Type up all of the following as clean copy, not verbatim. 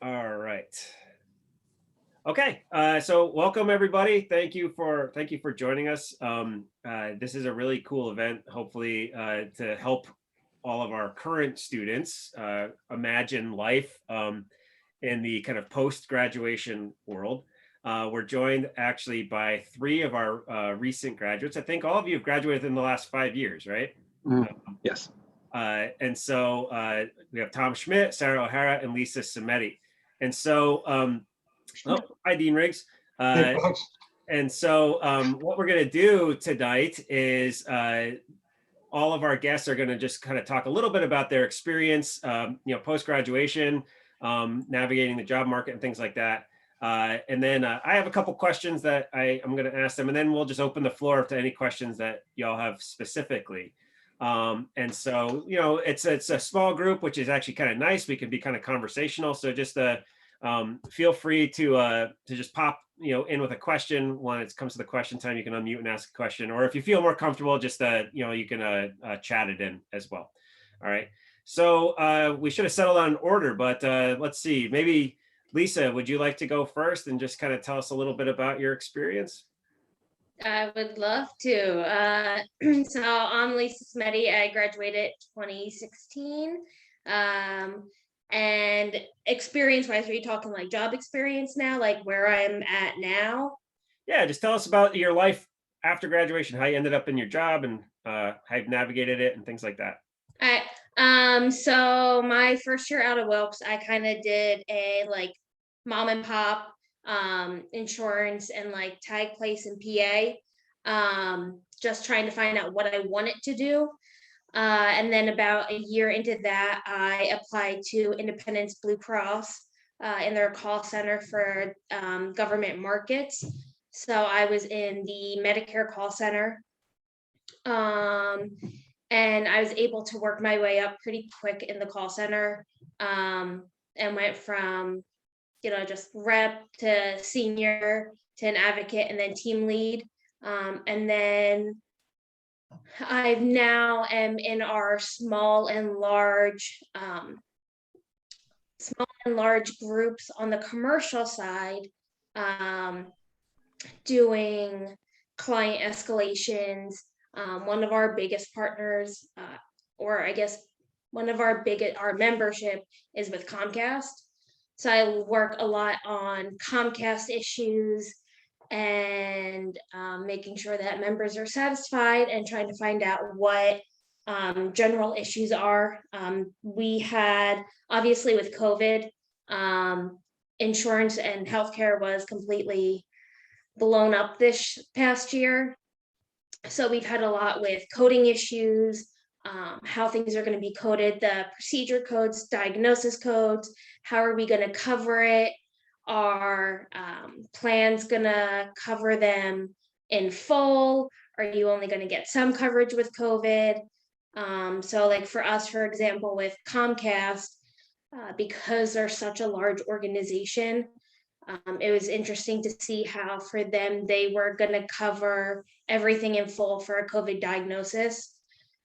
All right. Okay. So welcome everybody. Thank you for joining us. This is a really cool event. Hopefully, to help all of our current students imagine life in the kind of post-graduation world. We're joined actually by three of our recent graduates. I think all of you have graduated in the last 5 years, right? Yes. And so we have Tom Schmidt, Sarah O'Hara, and Lisa Cimetti. And so, hi, Dean Riggs. And so what we're going to do tonight is all of our guests are going to just kind of talk a little bit about their experience, post-graduation, navigating the job market and things like that. And then I have a couple questions that I'm going to ask them, and then we'll just open the floor to any questions that y'all have specifically. And so, it's a small group, which is actually kind of nice. We can be kind of conversational. So just feel free to just pop in with a question. When it comes to the question time, you can unmute and ask a question, or if you feel more comfortable, just you can chat it in as well. All right. So we should have settled on an order, but let's see. Maybe Lisa, would you like to go first and just kind of tell us a little bit about your experience? I would love to. So I'm Lisa Cimetti. I graduated 2016. And experience-wise, are you talking like job experience now, like where I'm at now? Yeah, just tell us about your life after graduation, how you ended up in your job and how you've navigated it and things like that. All right. So my first year out of Wilkes, I kind of did a like mom and pop insurance and like tag place in PA, just trying to find out what I wanted to do. And then about a year into that, I applied to Independence Blue Cross in their call center for government markets. So I was in the Medicare call center. And I was able to work my way up pretty quick in the call center, and went from just rep to senior to an advocate and then team lead. And then I now am in our small and large groups on the commercial side, doing client escalations. One of our biggest partners, or I guess our membership is with Comcast. So I work a lot on Comcast issues and making sure that members are satisfied and trying to find out what general issues are. We had, obviously with COVID, insurance and healthcare was completely blown up this past year. So we've had a lot with coding issues, how things are going to be coded, the procedure codes, diagnosis codes, how are we going to cover it? Are plans going to cover them in full? Are you only going to get some coverage with COVID? So like for us, for example, with Comcast, because they're such a large organization, it was interesting to see how for them, they were going to cover everything in full for a COVID diagnosis.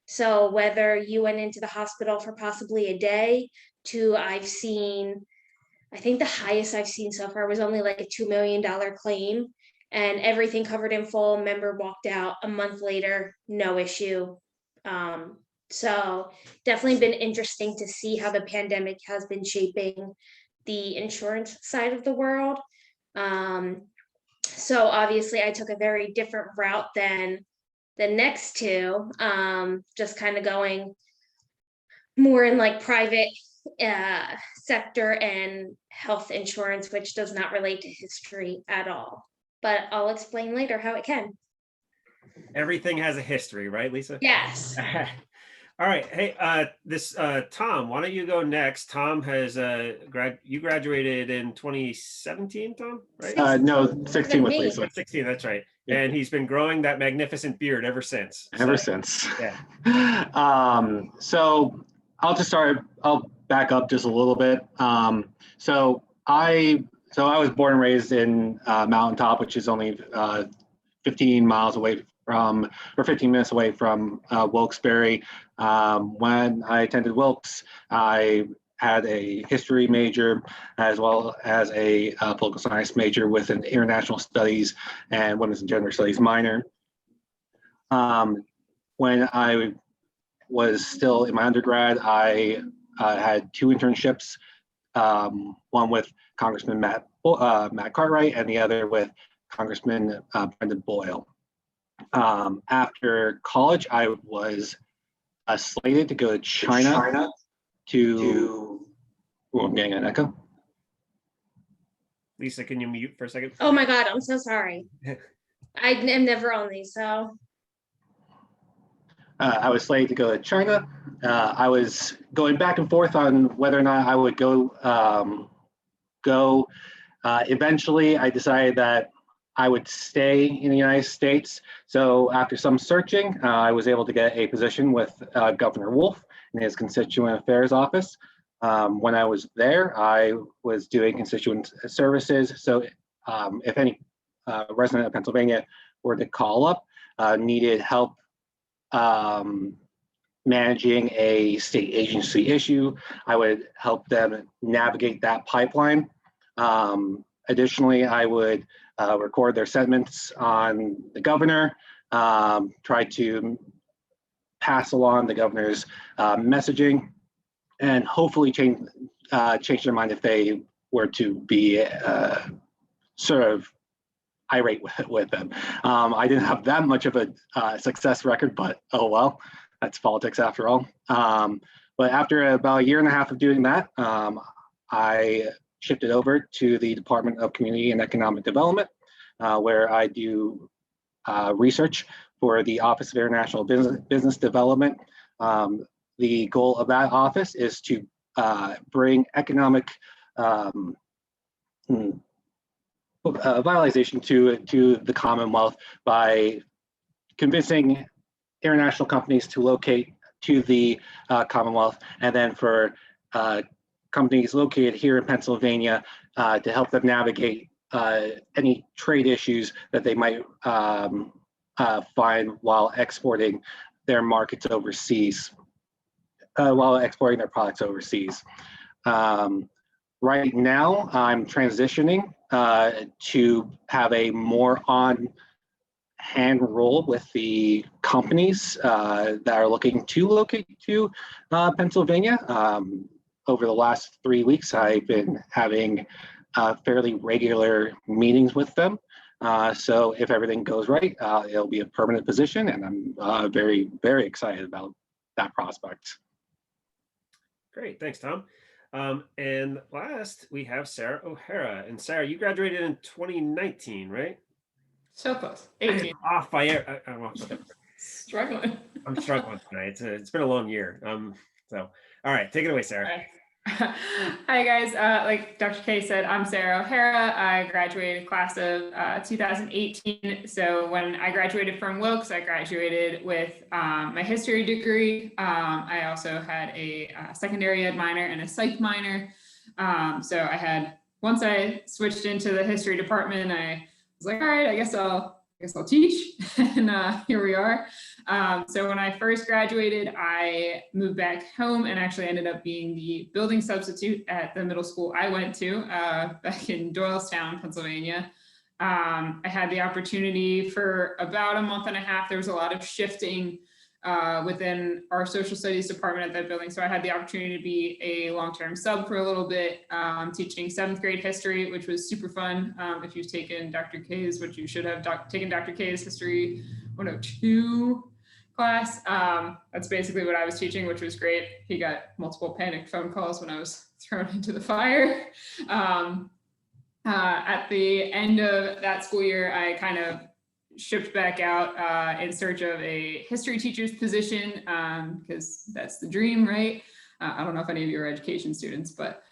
So whether you went into the hospital for possibly a day to I think the highest I've seen so far was only like a $2 million claim, and everything covered in full. Member walked out a month later, no issue. So definitely been interesting to see how the pandemic has been shaping the insurance side of the world. So obviously I took a very different route than the next two, just kind of going more in like private sector and health insurance, which does not relate to history at all. But I'll explain later how it can. Everything has a history, right, Lisa? Yes. All right. Hey, Tom, why don't you go next? Tom has you graduated in 2017, Tom, right? No, 16 with Lisa. 16, that's right. Yeah. And he's been growing that magnificent beard ever since. Since. Yeah. So I'll back up just a little bit. So I was born and raised in Mountaintop, which is only 15 minutes away from Wilkes-Barre. When I attended Wilkes, I had a history major as well as a political science major with an international studies and women's and gender studies minor. When I was still in my undergrad, I had 2 internships, one with Congressman Matt Cartwright and the other with Congressman Brendan Boyle. After college, I was slated to go to China to. Oh, I'm getting an echo. Lisa, can you mute for a second? Oh my God, I'm so sorry. I am never on these, so. I was slated to go to China. I was going back and forth on whether or not I would go. Eventually, I decided that I would stay in the United States. So after some searching, I was able to get a position with Governor Wolf in his Constituent Affairs Office. When I was there, I was doing constituent services. So if any resident of Pennsylvania were to call up, needed help managing a state agency issue, I would help them navigate that pipeline. Additionally, I would record their sentiments on the governor, try to pass along the governor's messaging, and hopefully change their mind if they were to be sort of irate with them. I didn't have that much of a success record, but oh well, that's politics after all. But after about a year and a half of doing that, I shifted over to the Department of Community and Economic Development, where I do research for the Office of International Business Development. The goal of that office is to bring economic vitalization to the Commonwealth by convincing international companies to locate to the Commonwealth, and then for companies located here in Pennsylvania to help them navigate any trade issues that they might find while exporting their markets overseas, while exporting their products overseas. Right now, I'm transitioning to have a more on-hand role with the companies that are looking to locate to Pennsylvania. Over the last 3 weeks, I've been having fairly regular meetings with them. So if everything goes right, it'll be a permanent position, and I'm very, very excited about that prospect. Great, thanks, Tom. And last, we have Sarah O'Hara. And Sarah, you graduated in 2019, right? So close. 18. Off by I'm off. Struggling. I'm struggling tonight. It's been a long year. So, all right, take it away, Sarah. Right. Hi guys, like Dr. K said, I'm Sarah O'Hara. I graduated class of 2018. So when I graduated from Wilkes, I graduated with my history degree. I also had a secondary ed minor and a psych minor. So I had, once I switched into the history department, I was like, all right, I guess I'll teach, and here we are. So when I first graduated, I moved back home and actually ended up being the building substitute at the middle school I went to back in Doylestown, Pennsylvania. I had the opportunity for about a month and a half. There was a lot of shifting within our social studies department at that building. So I had the opportunity to be a long-term sub for a little bit, teaching 7th grade history, which was super fun. If you've taken Dr. K's, which you should have taken Dr. K's history 102 class. That's basically what I was teaching, which was great. He got multiple panicked phone calls when I was thrown into the fire. At the end of that school year, I kind of shipped back out in search of a history teacher's position, because that's the dream, right? I don't know if any of you are education students, but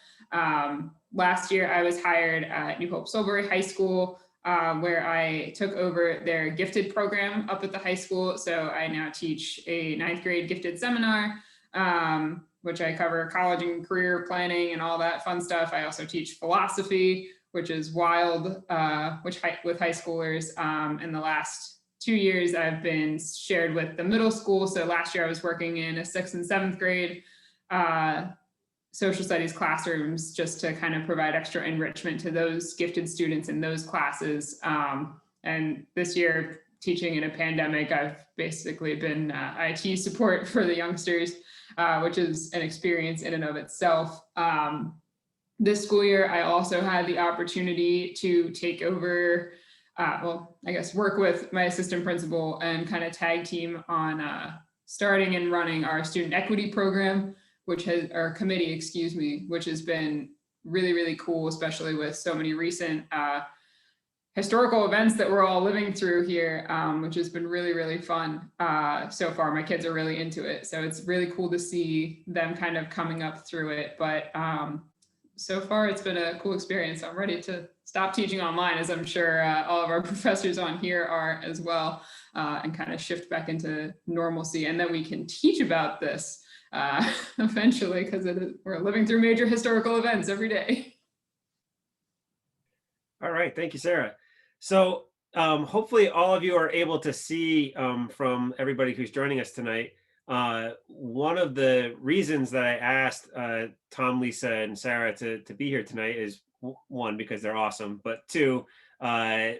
last year I was hired at New Hope Solbury High School, where I took over their gifted program up at the high school. So I now teach a 9th grade gifted seminar, which I cover college and career planning and all that fun stuff. I also teach philosophy, which is wild, with high schoolers. In the last 2 years, I've been shared with the middle school. So last year I was working in a 6th and 7th grade social studies classrooms just to kind of provide extra enrichment to those gifted students in those classes. And this year, teaching in a pandemic, I've basically been IT support for the youngsters, which is an experience in and of itself. This school year, I also had the opportunity to take over, work with my assistant principal and kind of tag team on starting and running our student equity program, our committee, which has been really, really cool, especially with so many recent historical events that we're all living through here, which has been really, really fun so far. My kids are really into it. So it's really cool to see them kind of coming up through it. But so far, it's been a cool experience. I'm ready to stop teaching online, as I'm sure all of our professors on here are as well, and kind of shift back into normalcy. And then we can teach about this eventually, because we're living through major historical events every day. All right, thank you, Sarah. So hopefully all of you are able to see from everybody who's joining us tonight. One of the reasons that I asked Tom, Lisa, and Sarah to be here tonight is one, because they're awesome, but two,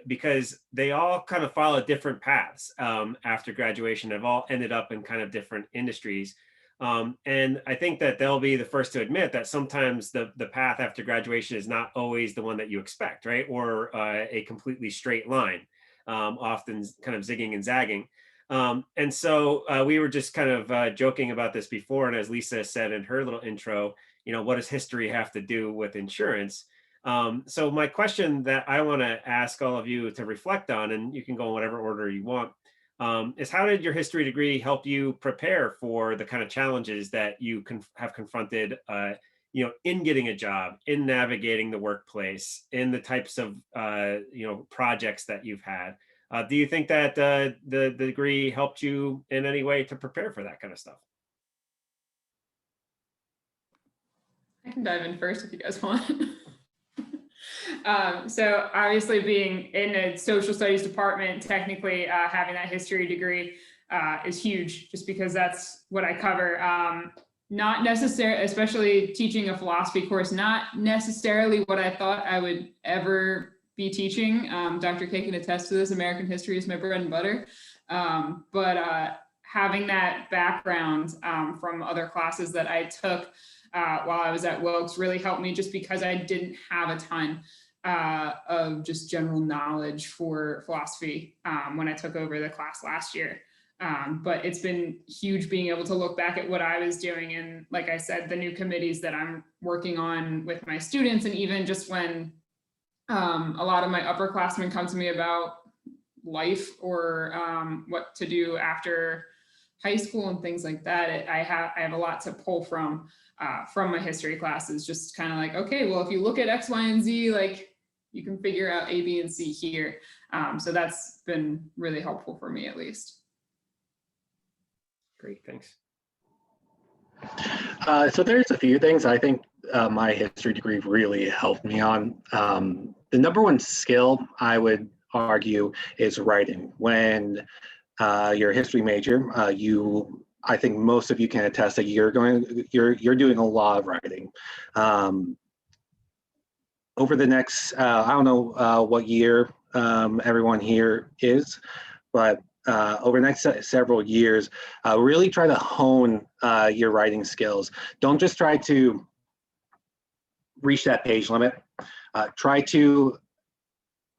because they all kind of follow different paths after graduation. They've all ended up in kind of different industries. And I think that they'll be the first to admit that sometimes the path after graduation is not always the one that you expect, right? Or a completely straight line, often kind of zigging and zagging. And so we were just kind of joking about this before. And as Lisa said in her little intro, what does history have to do with insurance? So my question that I want to ask all of you to reflect on, and you can go in whatever order you want, is how did your history degree help you prepare for the kind of challenges that you have confronted, in getting a job, in navigating the workplace, in the types of, projects that you've had? Do you think that the degree helped you in any way to prepare for that kind of stuff? I can dive in first if you guys want. So obviously being in a social studies department, technically having that history degree is huge, just because that's what I cover. Not necessarily, especially teaching a philosophy course, not necessarily what I thought I would ever be teaching. Dr. K can attest to this. American history is my bread and butter. But having that background from other classes that I took while I was at Wilkes really helped me, just because I didn't have a ton of just general knowledge for philosophy when I took over the class last year. But it's been huge being able to look back at what I was doing, and like I said, the new committees that I'm working on with my students, and even just when a lot of my upperclassmen come to me about life or what to do after high school and things like that, I have a lot to pull from my history classes. Just kind of like, okay, well, if you look at X, Y, and Z, like you can figure out A, B, and C here. So that's been really helpful for me, at least. Great, thanks. So there's a few things I think my history degree really helped me on. The number one skill I would argue is writing. When you're a history major, I think most of you can attest that you're doing a lot of writing. Over the next, I don't know what year everyone here is, but over the next several years, really try to hone your writing skills. Don't just try to reach that page limit. Try to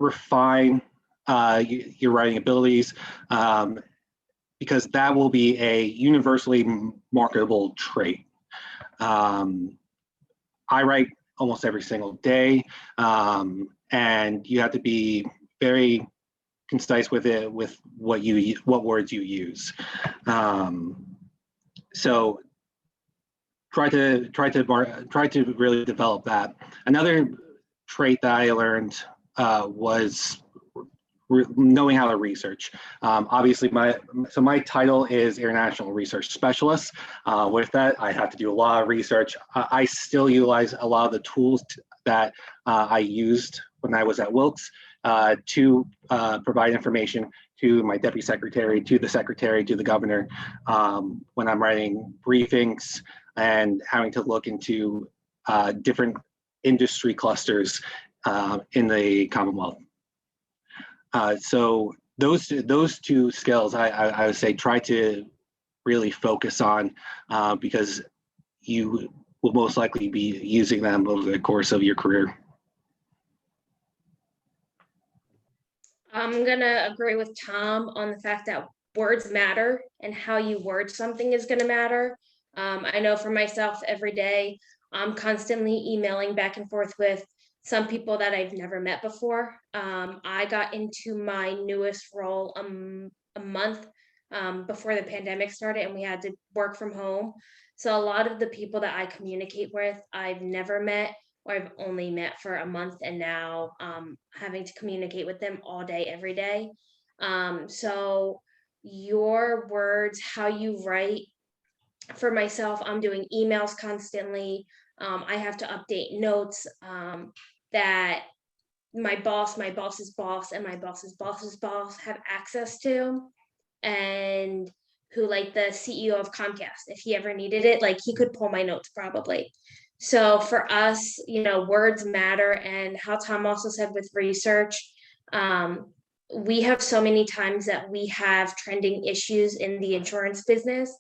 refine your writing abilities, because that will be a universally marketable trait. I write almost every single day, and you have to be very concise with it, with what words you use. So try to really develop that. Another trait that I learned was knowing how to research. Obviously, my title is International Research Specialist. With that, I have to do a lot of research. I still utilize a lot of the tools that I used when I was at Wilkes to provide information to my deputy secretary, to the secretary, to the governor, when I'm writing briefings, and having to look into different industry clusters in the Commonwealth. So those two skills, I would say, try to really focus on because you will most likely be using them over the course of your career. I'm gonna agree with Tom on the fact that words matter and how you word something is gonna matter. I know for myself, every day, I'm constantly emailing back and forth with some people that I've never met before. I got into my newest role a month before the pandemic started, and we had to work from home. So a lot of the people that I communicate with, I've never met, or I've only met for a month, and now having to communicate with them all day, every day. So your words, how you write, for myself, I'm doing emails constantly. I have to update notes that my boss's boss, and my boss's boss's boss have access to, and who, like, the CEO of Comcast, if he ever needed it, like, he could pull my notes probably. So for us, words matter. And how Tom also said with research, we have so many times that we have trending issues in the insurance business,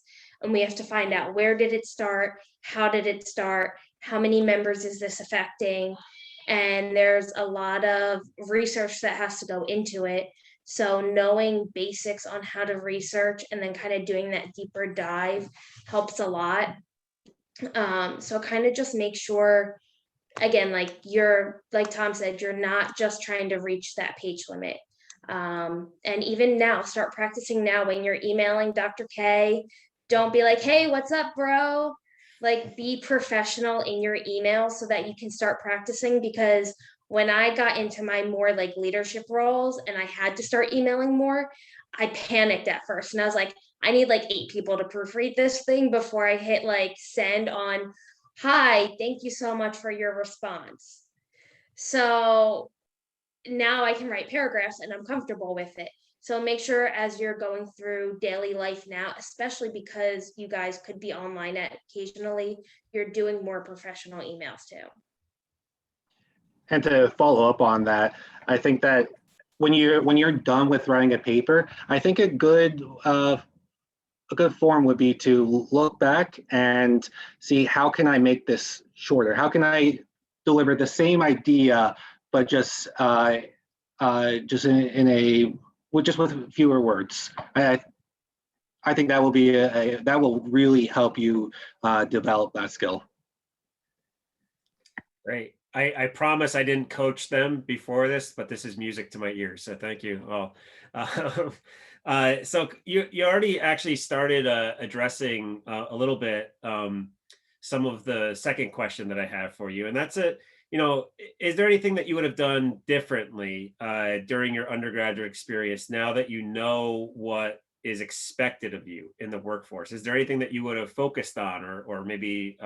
and we have to find out, where did it start? How did it start? How many members is this affecting? And there's a lot of research that has to go into it. So knowing basics on how to research and then kind of doing that deeper dive helps a lot. So kind of just make sure, again, like Tom said, you're not just trying to reach that page limit. And even now, start practicing now when you're emailing Dr. K. Don't be like, hey, what's up, bro? Like, be professional in your email so that you can start practicing. Because when I got into my more like leadership roles and I had to start emailing more, I panicked at first, and I was like, I need like 8 people to proofread this thing before I hit like send on, hi, thank you so much for your response. So now I can write paragraphs and I'm comfortable with it. So make sure, as you're going through daily life now, especially because you guys could be online occasionally, you're doing more professional emails too. And to follow up on that, I think that when you're done with writing a paper, I think a good form would be to look back and see, how can I make this shorter? How can I deliver the same idea, but just with fewer words? I think that will be that will really help you develop that skill. Great. I promise I didn't coach them before this, but this is music to my ears. So thank you all. So you already actually started addressing a little bit some of the second question that I have for you, and that's is there anything that you would have done differently during your undergraduate experience, now that you know what is expected of you in the workforce? Is there anything that you would have focused on, or maybe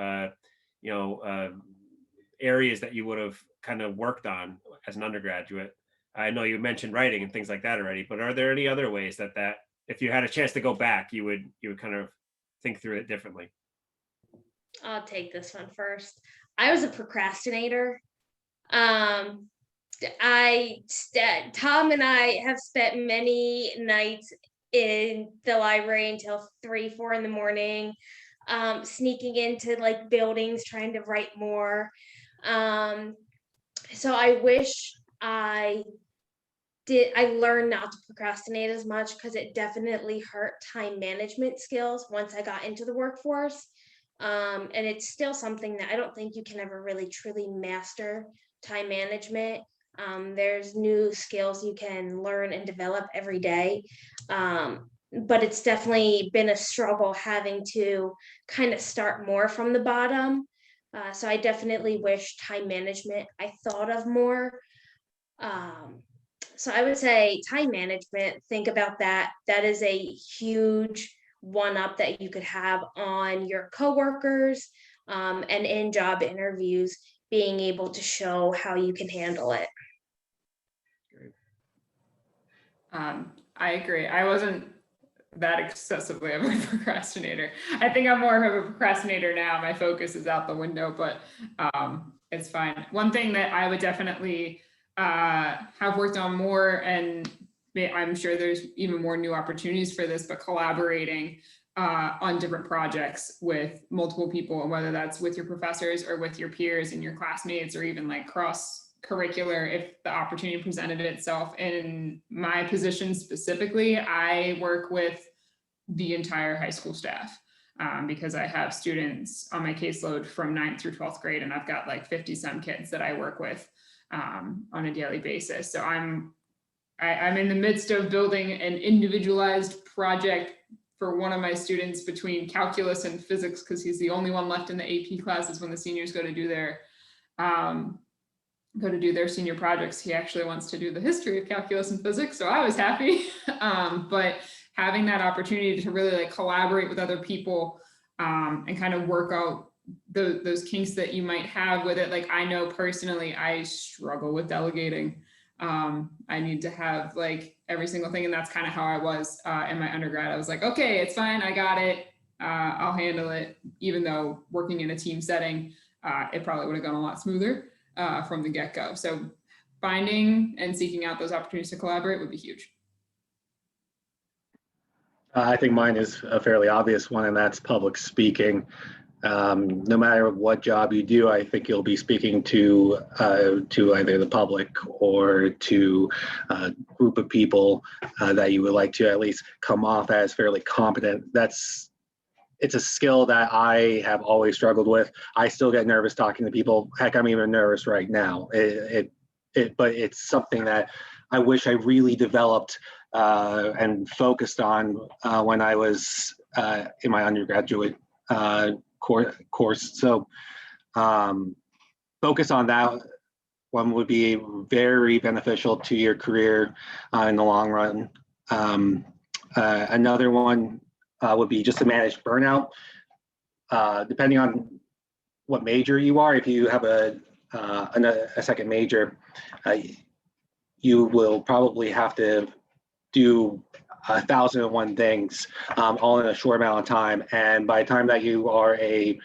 areas that you would have kind of worked on as an undergraduate? I know you mentioned writing and things like that already, but are there any other ways that if you had a chance to go back, you would kind of think through it differently? I'll take this one first. I was a procrastinator. Tom and I have spent many nights in the library until 3, 4 in the morning, sneaking into like buildings, trying to write more. So I wish I learned not to procrastinate as much, because it definitely hurt time management skills once I got into the workforce. And it's still something that I don't think you can ever really truly master, time management. There's new skills you can learn and develop every day. But it's definitely been a struggle having to kind of start more from the bottom. So I definitely wish time management I thought of more. So I would say time management, think about that. That is a huge one-up that you could have on your coworkers, and in job interviews, being able to show how you can handle it. I agree. I wasn't that excessively of a procrastinator. I think I'm more of a procrastinator now. My focus is out the window, but it's fine. One thing that I would definitely have worked on more, and I'm sure there's even more new opportunities for this, but collaborating on different projects with multiple people, whether that's with your professors or with your peers and your classmates, or even like cross curricular if the opportunity presented itself. In my position specifically, I work with the entire high school staff because I have students on my caseload from 9th through 12th grade, and I've got like 50 some kids that I work with on a daily basis. So I'm in the midst of building an individualized project for one of my students between calculus and physics, because he's the only one left in the AP classes when the seniors go to do their senior projects. He actually wants to do the history of calculus and physics, so I was happy. But having that opportunity to really like collaborate with other people and kind of work out those kinks that you might have with it. Like I know personally, I struggle with delegating. I need to have like every single thing, and that's kind of how I was in my undergrad. I was like, okay, it's fine, I got it. I'll handle it. Even though working in a team setting, it probably would have gone a lot smoother from the get-go. So finding and seeking out those opportunities to collaborate would be huge. I think mine is a fairly obvious one, and that's public speaking. No matter what job you do, I think you'll be speaking to either the public or to a group of people that you would like to at least come off as fairly competent. It's a skill that I have always struggled with. I still get nervous talking to people. Heck, I'm even nervous right now. But it's something that I wish I really developed and focused on when I was in my undergraduate course. So focus on that one would be very beneficial to your career in the long run. Another one would be just to manage burnout. Depending on what major you are, if you have a second major, you will probably have to do 1,001 things all in a short amount of time. And by the time that you are a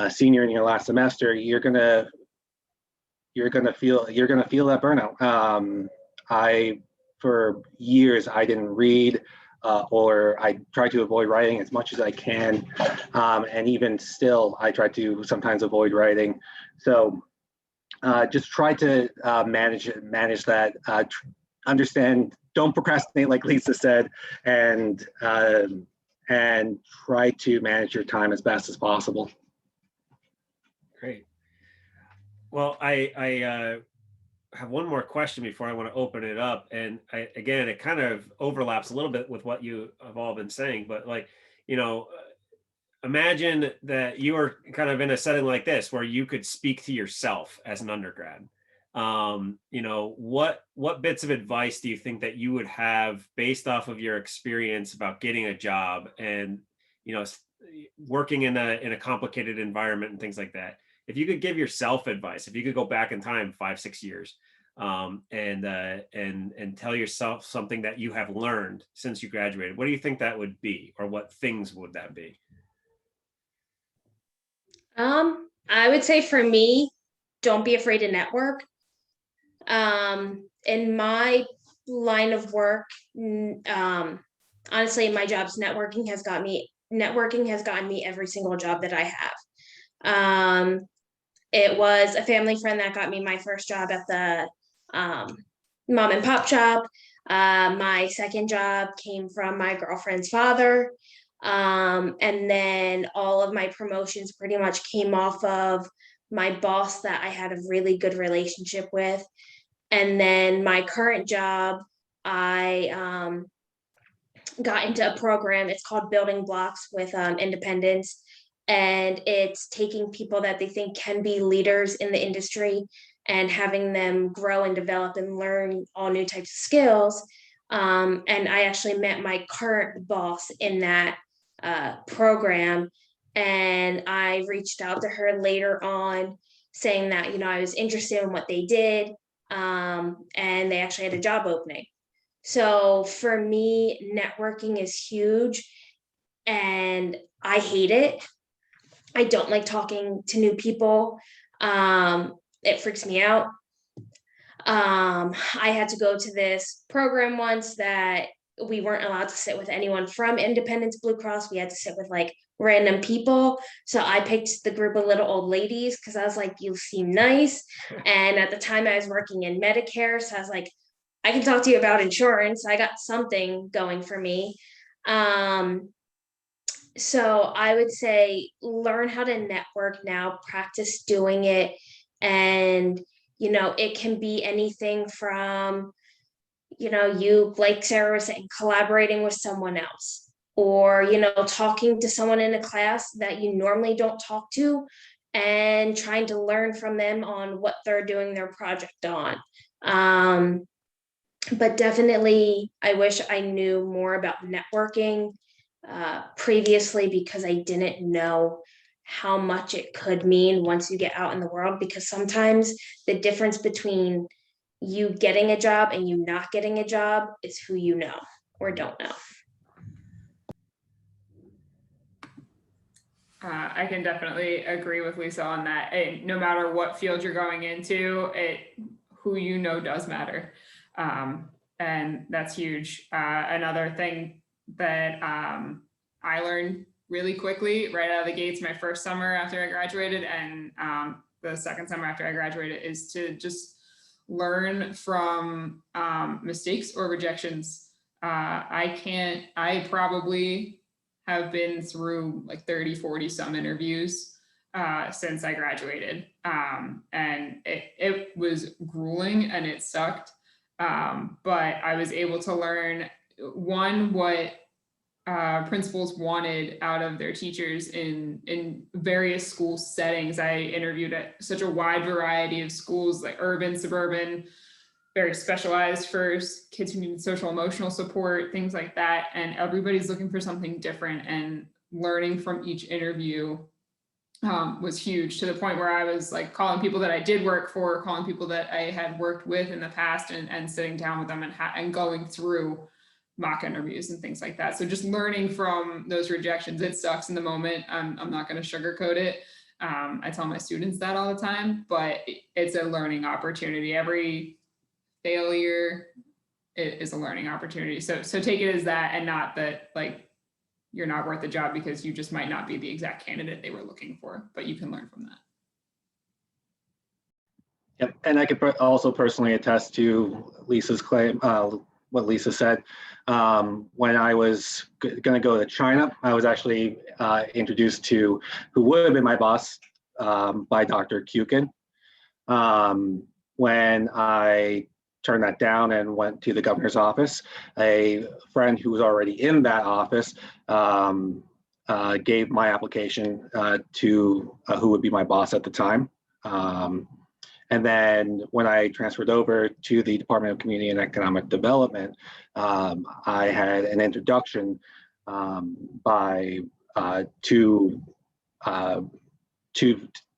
senior in your last semester, you're gonna feel that burnout. For years I didn't read, or I try to avoid writing as much as I can, and even still I try to sometimes avoid writing. So just try to manage that. Understand. Don't procrastinate, like Lisa said, and try to manage your time as best as possible. Great. Well, I have one more question before I want to open it up, and again, it kind of overlaps a little bit with what you have all been saying, but like, imagine that you are kind of in a setting like this where you could speak to yourself as an undergrad. What bits of advice do you think that you would have based off of your experience about getting a job and, working in a complicated environment and things like that? If you could give yourself advice, if you could go back in time 5-6 years, and tell yourself something that you have learned since you graduated, what do you think that would be, or what things would that be? I would say for me, don't be afraid to network. In my line of work, honestly, my job's networking has gotten me every single job that I have. It was a family friend that got me my first job at the mom and pop shop. My second job came from my girlfriend's father. And then all of my promotions pretty much came off of my boss that I had a really good relationship with. And then my current job, I got into a program. It's called Building Blocks with Independence. And it's taking people that they think can be leaders in the industry and having them grow and develop and learn all new types of skills. And I actually met my current boss in that program. And I reached out to her later on saying that, I was interested in what they did. And they actually had a job opening. So for me, networking is huge and I hate it. I don't like talking to new people. It freaks me out. I had to go to this program once that we weren't allowed to sit with anyone from Independence Blue Cross. We had to sit with like random people. So I picked the group of little old ladies because I was like, you seem nice. And at the time I was working in Medicare. So I was like, I can talk to you about insurance. I got something going for me. So I would say learn how to network now, practice doing it. And, it can be anything from, you, like Sarah was saying, collaborating with someone else, or, talking to someone in a class that you normally don't talk to and trying to learn from them on what they're doing their project on. But definitely, I wish I knew more about networking previously because I didn't know how much it could mean once you get out in the world. Because sometimes the difference between you getting a job and you not getting a job is who you know or don't know. I can definitely agree with Lisa on that. No matter what field you're going into, who you know does matter. And that's huge. Another thing that I learned really quickly right out of the gates my first summer after I graduated and the second summer after I graduated is to just learn from mistakes or rejections. I probably have been through like 30, 40 some interviews since I graduated. And it was grueling and it sucked. But I was able to learn what principals wanted out of their teachers in various school settings. I interviewed at such a wide variety of schools, like urban, suburban, very specialized for kids who need social emotional support, things like that. And everybody's looking for something different, and learning from each interview was huge, to the point where I was like calling people that I did work for, calling people that I had worked with in the past, and sitting down with them and going through mock interviews and things like that. So just learning from those rejections. It sucks in the moment. I'm not going to sugarcoat it. I tell my students that all the time, but it's a learning opportunity. Every failure is a learning opportunity. So take it as that, and not that like you're not worth the job because you just might not be the exact candidate they were looking for, but you can learn from that. Yep, and I could also personally attest to Lisa's claim, what Lisa said. When I was going to go to China, I was actually introduced to who would have been my boss by Dr. Kukin. When I turned that down and went to the governor's office, a friend who was already in that office gave my application to who would be my boss at the time. And then when I transferred over to the Department of Community and Economic Development, I had an introduction by two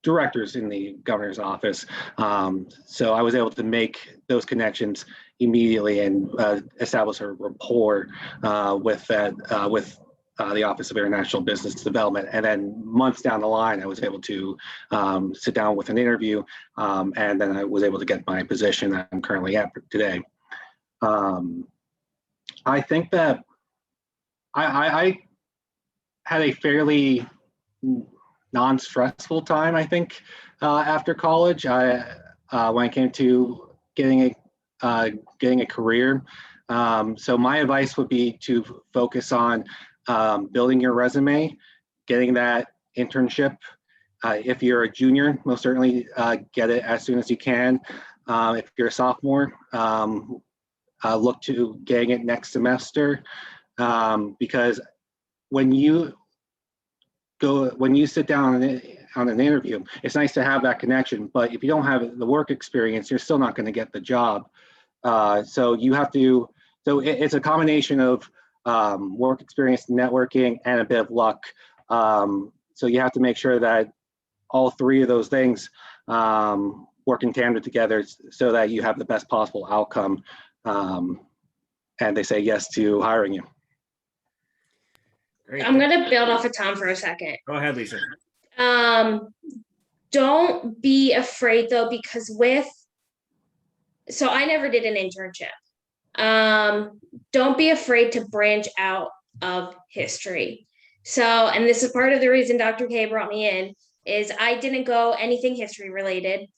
directors in the governor's office. So I was able to make those connections immediately and establish a rapport with the Office of International Business Development. And then months down the line, I was able to sit down with an interview, and then I was able to get my position that I'm currently at today. I think that I had a fairly non-stressful time, I think, after college. When it came to getting a career. So my advice would be to focus on building your resume, getting that internship. If you're a junior, most certainly get it as soon as you can. If you're a sophomore, look to getting it next semester, because when you sit down on an interview, it's nice to have that connection, but if you don't have the work experience, you're still not going to get the job. So you have to, it's a combination of work experience, networking, and a bit of luck. So you have to make sure that all three of those things work in tandem together so that you have the best possible outcome. and they say yes to hiring you. Great. I'm gonna build off of Tom for a second. Go ahead, Lisa. Don't be afraid though, because so I never did an internship. Don't be afraid to branch out of history. So, and this is part of the reason Dr. K brought me in, is I didn't go anything history related.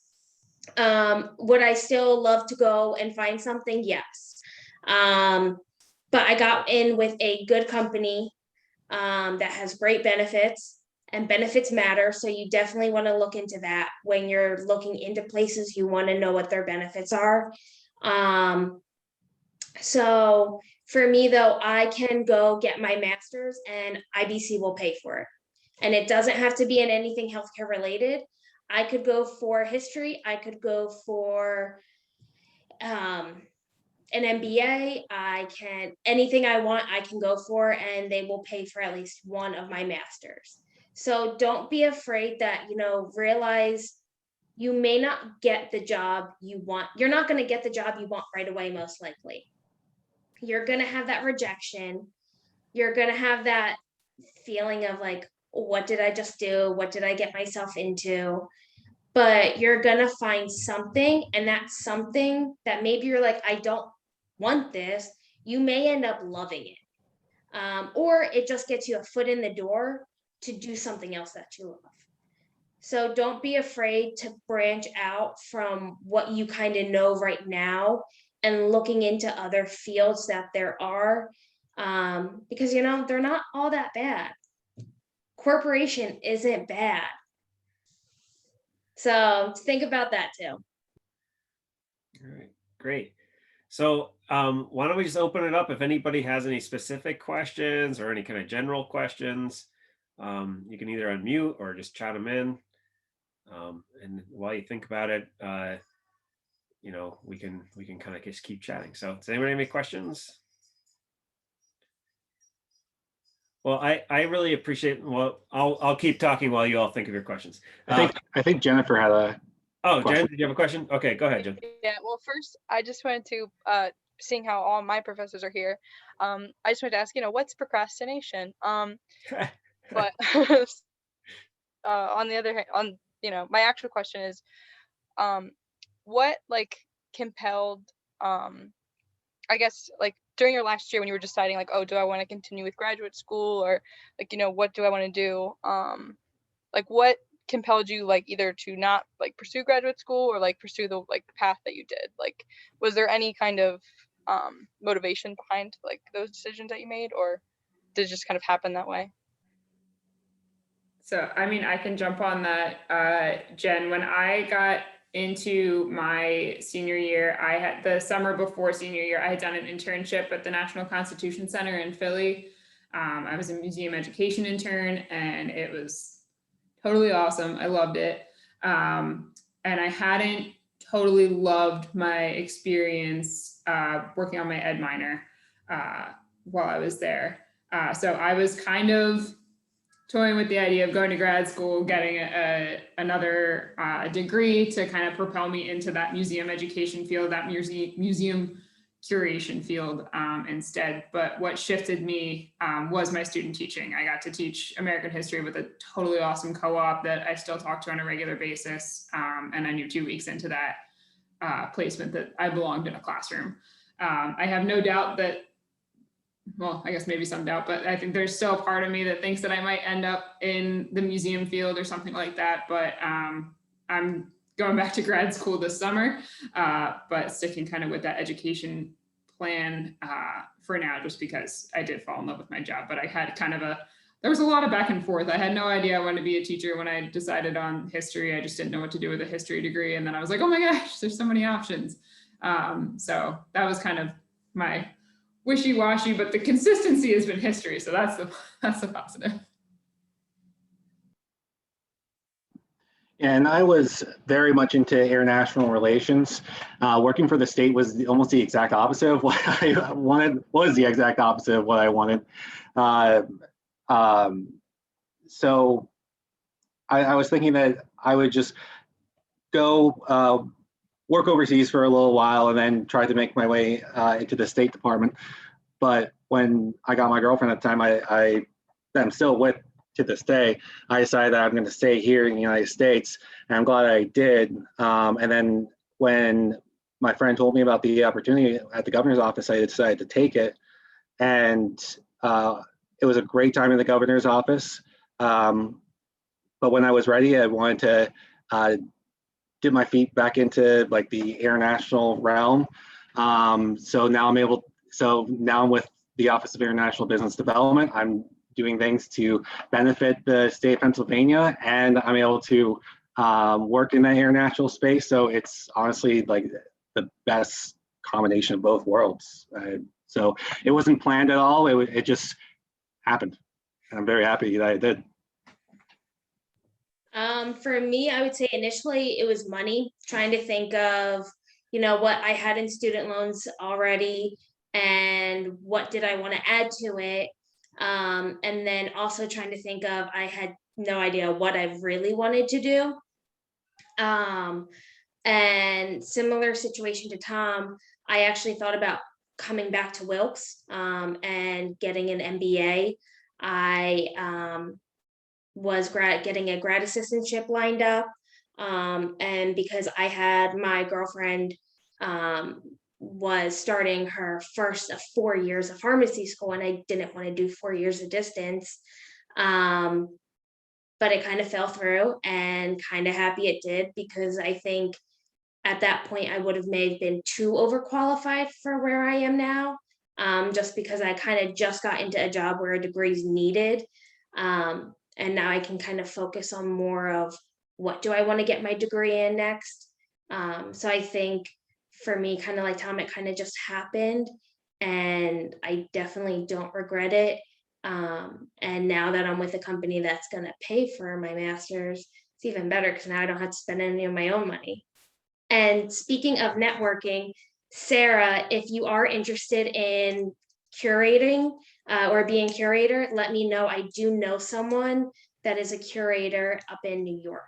Would I still love to go and find something? Yes. But I got in with a good company that has great benefits, and benefits matter. So you definitely want to look into that when you're looking into places. You want to know what their benefits are. So for me though, I can go get my master's and IBC will pay for it. And it doesn't have to be in anything healthcare related. I could go for history. I could go for an MBA. Anything I want, I can go for, and they will pay for at least one of my masters. So don't be afraid that, realize you may not get the job you want. You're not going to get the job you want right away, most likely. You're going to have that rejection. You're going to have that feeling of like, what did I just do? What did I get myself into? But you're going to find something, and that's something that maybe you're like, I don't want this. You may end up loving it. Or it just gets you a foot in the door to do something else that you love. So don't be afraid to branch out from what you kind of know right now and looking into other fields that there are, because, they're not all that bad. Corporation isn't bad. So think about that too. All right, great. So why don't we just open it up? If anybody has any specific questions or any kind of general questions, you can either unmute or just chat them in. And while you think about it, we can kind of just keep chatting. So does anybody have any questions? Well, I really appreciate. Well, I'll keep talking while you all think of your questions. I think Jennifer had a. Oh, question. Jen, did you have a question? Okay, go ahead, Jen. Yeah. Well, first, I just wanted to, seeing how all my professors are here, I just wanted to ask, what's procrastination? But on the other hand, my actual question is, what compelled, I guess, during your last year when you were deciding oh, do I want to continue with graduate school, or what do I want to do? What compelled you either to not pursue graduate school or pursue the path that you did? Was there any kind of motivation behind those decisions that you made, or did it just kind of happen that way? So, I can jump on that, Jen. When I got into my senior year, I had the summer before senior year, I had done an internship at the National Constitution Center in Philly. I was a museum education intern, and it was totally awesome. I loved it. And I hadn't totally loved my experience working on my ed minor while I was there. So I was kind of toying with the idea of going to grad school, getting another degree to kind of propel me into that museum education field, that museum curation field instead. But what shifted me was my student teaching. I got to teach American history with a totally awesome co-op that I still talk to on a regular basis. And I knew 2 weeks into that placement that I belonged in a classroom. I have no doubt that, well, I guess maybe some doubt, but I think there's still a part of me that thinks that I might end up in the museum field or something like that. But I'm going back to grad school this summer, but sticking kind of with that education plan for now, just because I did fall in love with my job. But I had there was a lot of back and forth. I had no idea I wanted to be a teacher when I decided on history. I just didn't know what to do with a history degree. And then I was like, oh my gosh, there's so many options. So that was kind of my wishy-washy, but the consistency has been history. So that's the positive. And I was very much into international relations. Working for the state was almost the exact opposite of what I wanted, was the exact opposite of what I wanted. So I was thinking that I would just go work overseas for a little while and then tried to make my way into the State Department. But when I got my girlfriend at the time, I'm still with to this day, I decided that I'm going to stay here in the United States, and I'm glad I did. And then when my friend told me about the opportunity at the governor's office, I decided to take it. And it was a great time in the governor's office. But when I was ready, I wanted to dip my feet back into like the international realm. So now I'm with the Office of International Business Development. I'm doing things to benefit the state of Pennsylvania, and I'm able to work in that international space. So it's honestly like the best combination of both worlds. So it wasn't planned at all. It just happened. And I'm very happy that I did. For me, I would say initially it was money, trying to think of, what I had in student loans already and what did I want to add to it. And then also trying to think of, I had no idea what I really wanted to do. And similar situation to Tom, I actually thought about coming back to Wilkes and getting an MBA. I was getting a grad assistantship lined up. And because I had my girlfriend was starting her first of 4 years of pharmacy school, and I didn't want to do 4 years of distance. But it kind of fell through, and kind of happy it did, because I think at that point I would have been too overqualified for where I am now, just because I kind of just got into a job where a degree is needed. And now I can kind of focus on more of what do I want to get my degree in next. So I think for me, kind of like Tom, it kind of just happened, and I definitely don't regret it. And now that I'm with a company that's going to pay for my master's, it's even better, because now I don't have to spend any of my own money. And speaking of networking, Sarah, if you are interested in curating or being curator, let me know. I do know someone that is a curator up in New York.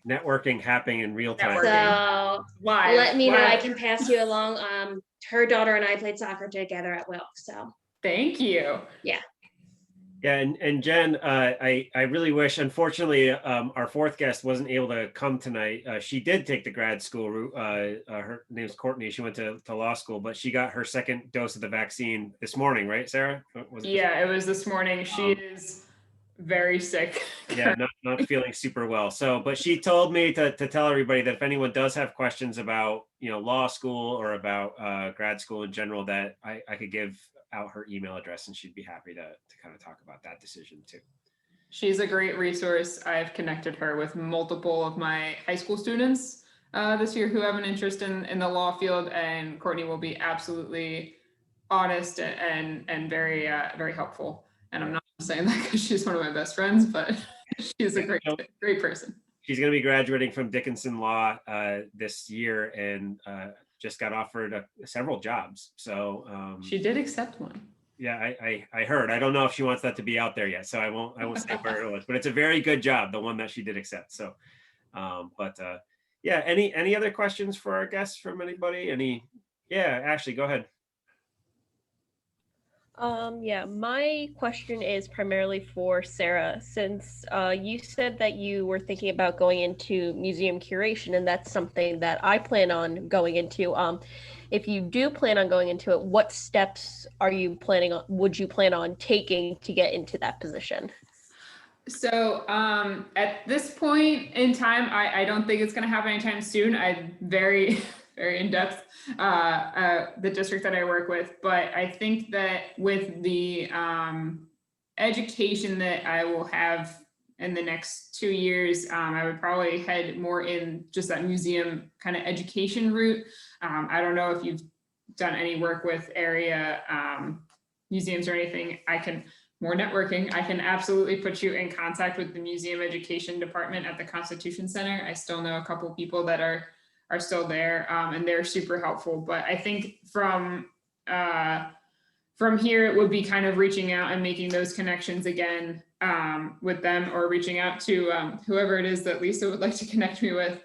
Networking happening in real time. So let me know. I can pass you along. Her daughter and I played soccer together at Wilkes. So thank you. Yeah. Yeah, and Jen, I really wish, unfortunately, our fourth guest wasn't able to come tonight. She did take the grad school route. Her name's Courtney. She went to law school, but she got her second dose of the vaccine this morning, right, Sarah? It was this morning. She is very sick. Yeah, not feeling super well. So, but she told me to tell everybody that if anyone does have questions about, law school or about grad school in general, that I could give out her email address, and she'd be happy to kind of talk about that decision too. She's a great resource. I've connected her with multiple of my high school students this year who have an interest in the law field, and Courtney will be absolutely honest and very very helpful. And I'm not saying that because she's one of my best friends, but she's a great person. She's going to be graduating from Dickinson Law this year, and just got offered several jobs. So she did accept one. Yeah, I heard. I don't know if she wants that to be out there yet, so I won't say where it was. But it's a very good job, the one that she did accept. So, yeah. Any other questions for our guests from anybody? Yeah, Ashley, go ahead. Yeah, my question is primarily for Sarah, since you said that you were thinking about going into museum curation, and that's something that I plan on going into. If you do plan on going into it, what steps would you plan on taking to get into that position? So at this point in time, I don't think it's going to happen anytime soon. I'm very in depth, the district that I work with, but I think that with the education that I will have in the next 2 years, I would probably head more in just that museum kind of education route. I don't know if you've done any work with area museums or anything. More networking, I can absolutely put you in contact with the museum education department at the Constitution Center. I still know a couple people that are still there, and they're super helpful. But I think from here, it would be kind of reaching out and making those connections again with them, or reaching out to whoever it is that Lisa would like to connect me with.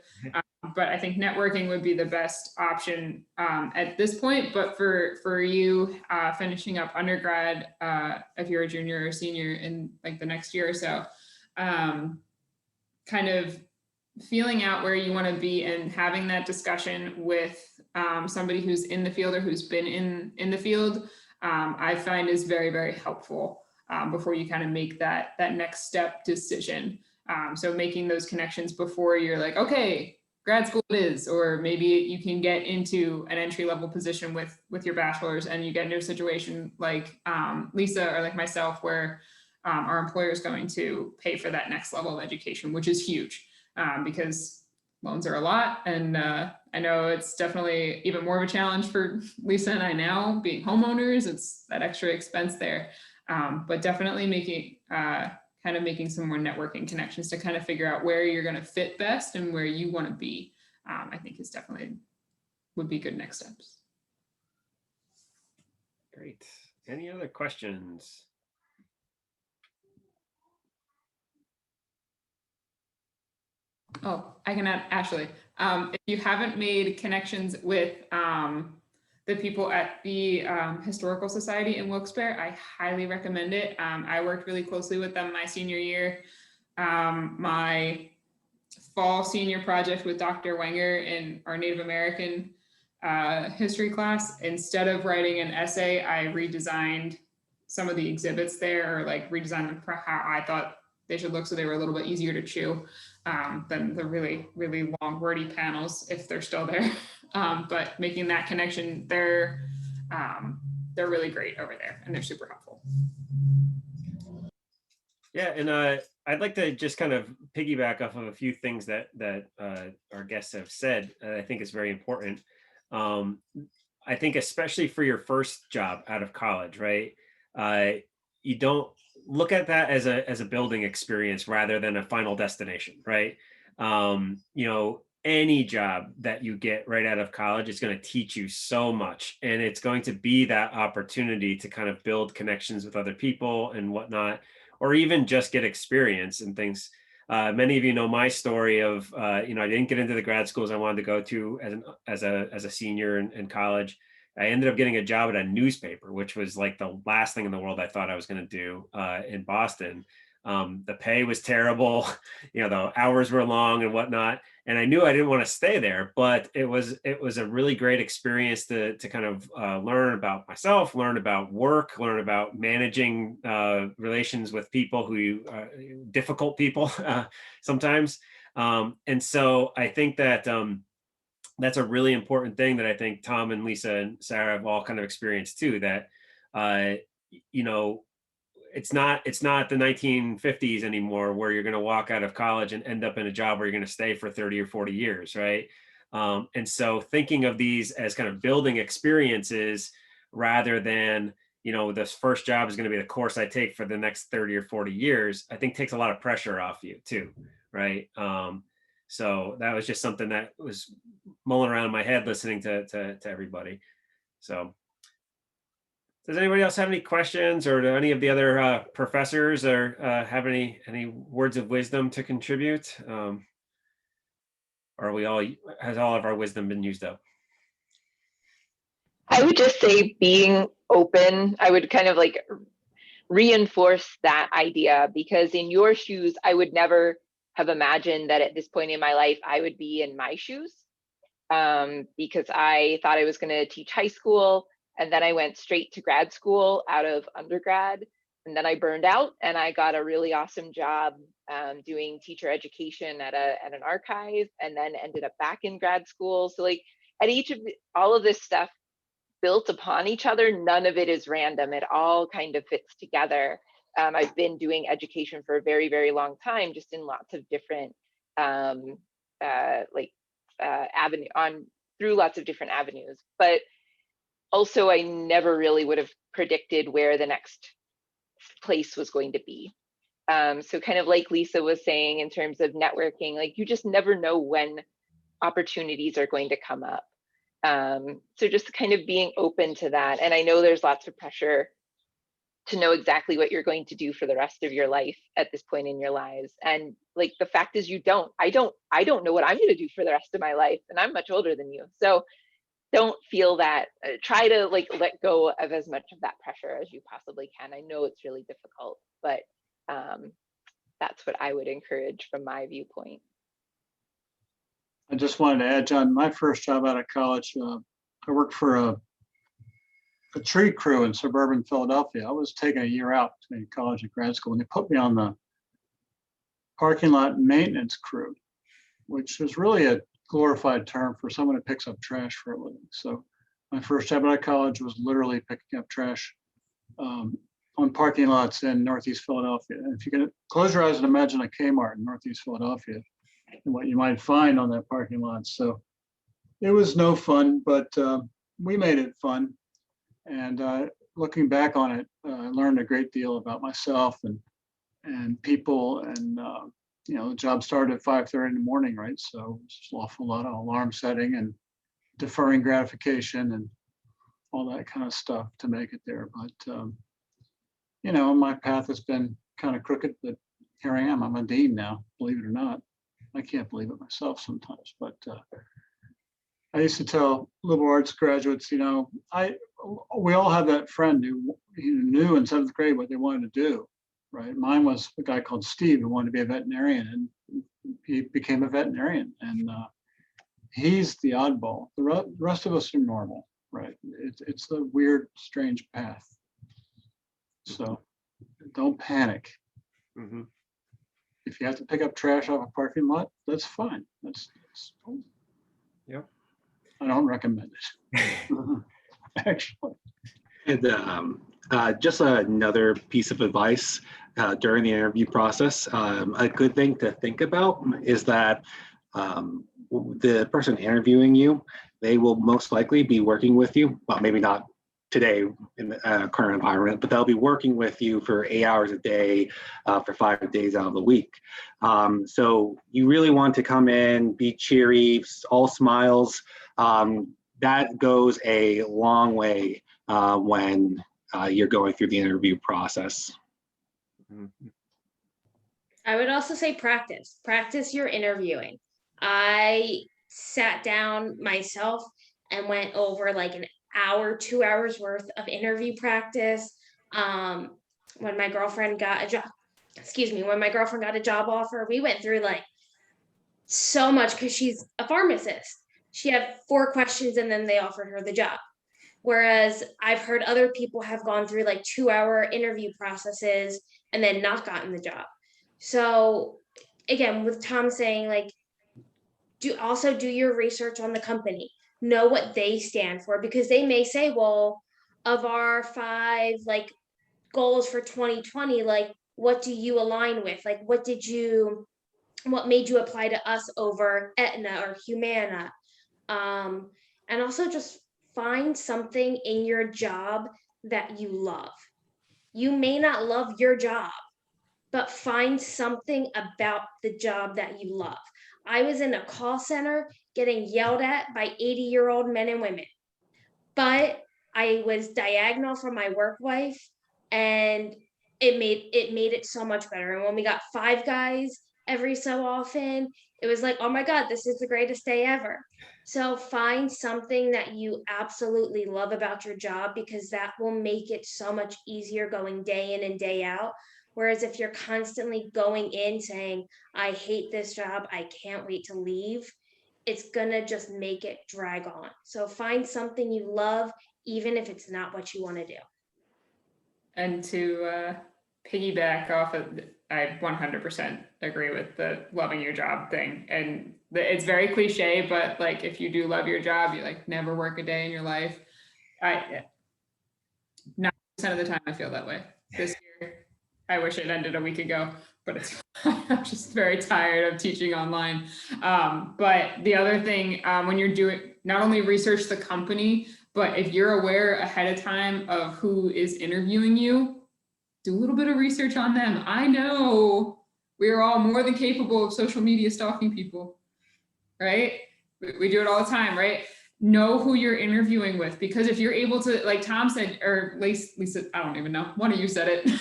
But I think networking would be the best option at this point. But for you finishing up undergrad, if you're a junior or senior in like the next year or so, kind of feeling out where you want to be and having that discussion with somebody who's in the field or who's been in the field, I find is very, very helpful before you kind of make that next step decision. So making those connections before you're like, okay, grad school it is, or maybe you can get into an entry level position with your bachelor's and you get into a situation like Lisa or like myself where our employer is going to pay for that next level of education, which is huge. Because loans are a lot. And I know it's definitely even more of a challenge for Lisa and I now being homeowners. It's that extra expense there. But definitely making some more networking connections to kind of figure out where you're going to fit best and where you want to be, I think is definitely would be good next steps. Great. Any other questions? Oh, I can add, Ashley. If you haven't made connections with the people at the Historical Society in Wilkes-Barre, I highly recommend it. I worked really closely with them my senior year. My fall senior project with Dr. Wenger in our Native American history class, instead of writing an essay, I redesigned some of the exhibits there, or like redesigned them for how I thought they should look so they were a little bit easier to chew than the really, really long wordy panels if they're still there. But making that connection, they're really great over there and they're super helpful. Yeah, and I'd like to just kind of piggyback off of a few things that our guests have said. I think is very important. I think especially for your first job out of college, right? You don't look at that as a building experience rather than a final destination, right? Any job that you get right out of college is going to teach you so much, and it's going to be that opportunity to kind of build connections with other people and whatnot, or even just get experience and things. Many of you know my story of, I didn't get into the grad schools I wanted to go to as a senior in college. I ended up getting a job at a newspaper, which was like the last thing in the world I thought I was going to do in Boston. The pay was terrible, the hours were long and whatnot. And I knew I didn't want to stay there, but it was a really great experience to kind of learn about myself, learn about work, learn about managing relations with people difficult people sometimes. And so I think that that's a really important thing that I think Tom and Lisa and Sarah have all kind of experienced too, that, it's not the 1950s anymore where you're going to walk out of college and end up in a job where you're going to stay for 30 or 40 years. Right. And so thinking of these as kind of building experiences rather than, this first job is going to be the course I take for the next 30 or 40 years, I think takes a lot of pressure off you too. Right. So that was just something that was mulling around in my head listening to everybody. So does anybody else have any questions, or do any of the other professors or have any words of wisdom to contribute? Or has all of our wisdom been used up? I would just say being open. I would kind of like reinforce that idea, because in your shoes, I would never have imagined that at this point in my life, I would be in my shoes, because I thought I was going to teach high school. And then I went straight to grad school out of undergrad. And then I burned out and I got a really awesome job doing teacher education at an archive, and then ended up back in grad school. So like at all of this stuff built upon each other, none of it is random. It all kind of fits together. I've been doing education for a very, very long time, just in lots of different through lots of different avenues. But also, I never really would have predicted where the next place was going to be. So kind of like Lisa was saying in terms of networking, like you just never know when opportunities are going to come up. So just kind of being open to that. And I know there's lots of pressure to know exactly what you're going to do for the rest of your life at this point in your lives. And Like, the fact is, you don't. I don't know what I'm going to do for the rest of my life, and I'm much older than you. So don't feel that. Try to like let go of as much of that pressure as you possibly can. I know it's really difficult, but that's what I would encourage from my viewpoint. I just wanted to add, John, my first job out of college, I worked for a tree crew in suburban Philadelphia. I was taking a year out between college and grad school, and they put me on the parking lot maintenance crew, which was really a glorified term for someone who picks up trash for a living. So my first job out of college was literally picking up trash on parking lots in Northeast Philadelphia. And if you can close your eyes and imagine a Kmart in Northeast Philadelphia and what you might find on that parking lot. So it was no fun, but we made it fun. And looking back on it, I learned a great deal about myself and people. And the job started at 5:30 in the morning, right? So it's an awful lot of alarm setting and deferring gratification and all that kind of stuff to make it there. But my path has been kind of crooked, but here I am. I'm a dean now, believe it or not. I can't believe it myself sometimes, but I used to tell liberal arts graduates, we all have that friend who knew in 7th grade what they wanted to do, right? Mine was a guy called Steve who wanted to be a veterinarian, and he became a veterinarian, and he's the oddball. The rest of us are normal, right? It's the weird, strange path. So don't panic. Mm-hmm. If you have to pick up trash off a parking lot, that's fine. That's Yep. I don't recommend it. Actually. And just another piece of advice during the interview process. A good thing to think about is that the person interviewing you, they will most likely be working with you. Well, maybe not today in the current environment, but they'll be working with you for 8 hours a day for 5 days out of the week. So you really want to come in, be cheery, all smiles. That goes a long way when you're going through the interview process. I would also say practice your interviewing. I sat down myself and went over like an hour, 2 hours worth of interview practice. When my girlfriend got a job offer, we went through like so much because she's a pharmacist. She had 4 questions and then they offered her the job. Whereas I've heard other people have gone through like 2-hour interview processes and then not gotten the job. So again, with Tom saying like, do your research on the company, know what they stand for, because they may say, well, of our 5 like goals for 2020, like what do you align with? Like what made you apply to us over Aetna or Humana? And also just find something in your job that you love. You may not love your job, but find something about the job that you love. I was in a call center getting yelled at by 80-year-old men and women, but I was diagonal from my work wife, and it made it so much better. And when we got 5 guys every so often, it was like, oh my God, this is the greatest day ever. So find something that you absolutely love about your job, because that will make it so much easier going day in and day out. Whereas if you're constantly going in saying, I hate this job, I can't wait to leave, it's gonna just make it drag on. So find something you love, even if it's not what you want to do. And to piggyback off of, I 100% agree with the loving your job thing. And it's very cliche, but like if you do love your job, you like never work a day in your life. 90% of the time I feel that way. This year, I wish it ended a week ago, but I'm just very tired of teaching online. But the other thing, when you're doing, not only research the company, but if you're aware ahead of time of who is interviewing you, do a little bit of research on them. I know we are all more than capable of social media stalking people, right? We do it all the time, right? Know who you're interviewing with, because if you're able to, like Tom said, or Lisa, I don't even know, one of you said it.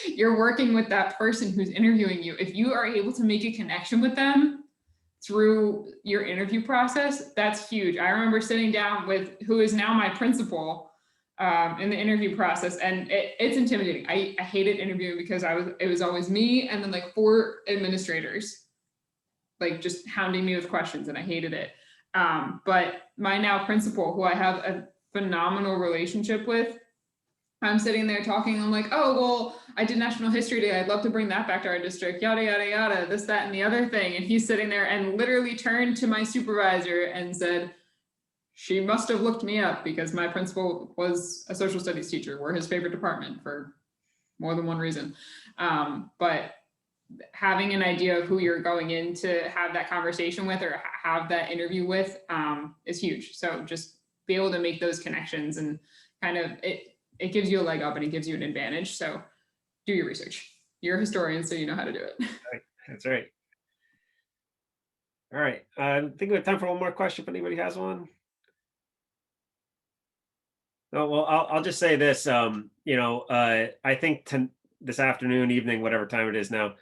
you're working with that person who's interviewing you. If you are able to make a connection with them through your interview process, that's huge. I remember sitting down with who is now my principal in the interview process, and it's intimidating. I hated interviewing because it was always me and then like 4 administrators like just hounding me with questions, and I hated it. But my now principal, who I have a phenomenal relationship with, I'm sitting there talking. I'm like, oh, well, I did National History Day. I'd love to bring that back to our district, yada, yada, yada, this, that, and the other thing. And he's sitting there and literally turned to my supervisor and said, she must have looked me up because my principal was a social studies teacher. We're his favorite department for more than one reason. But having an idea of who you're going in to have that conversation with or have that interview with is huge. So just be able to make those connections, and kind of it gives you a leg up and it gives you an advantage. So do your research. You're a historian, so you know how to do it. Right. That's right. All right. I think we have time for one more question if anybody has one. No, well, I'll just say this. I think this afternoon, evening, whatever time it is now,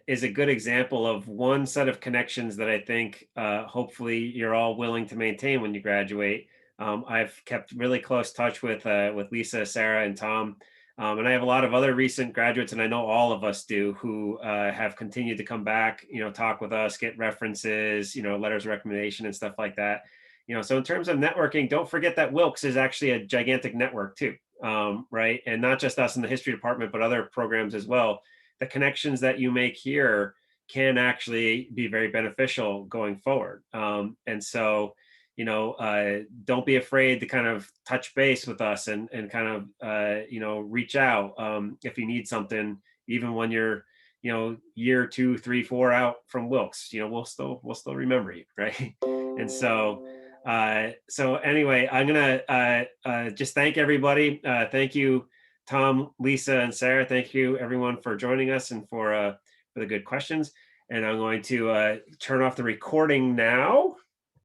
is a good example of one set of connections that I think hopefully you're all willing to maintain when you graduate. I've kept really close touch with Lisa, Sarah, and Tom. And I have a lot of other recent graduates, and I know all of us do, who have continued to come back, talk with us, get references, letters of recommendation and stuff like that. So in terms of networking, don't forget that Wilkes is actually a gigantic network too, right? And not just us in the history department, but other programs as well. The connections that you make here can actually be very beneficial going forward. And so, don't be afraid to kind of touch base with us and kind of, reach out if you need something, even when you're, year 2, 3, 4 out from Wilkes, we'll still remember you, right? And so anyway, I'm gonna just thank everybody. Thank you, Tom, Lisa, and Sarah. Thank you everyone for joining us and for the good questions. And I'm going to turn off the recording now.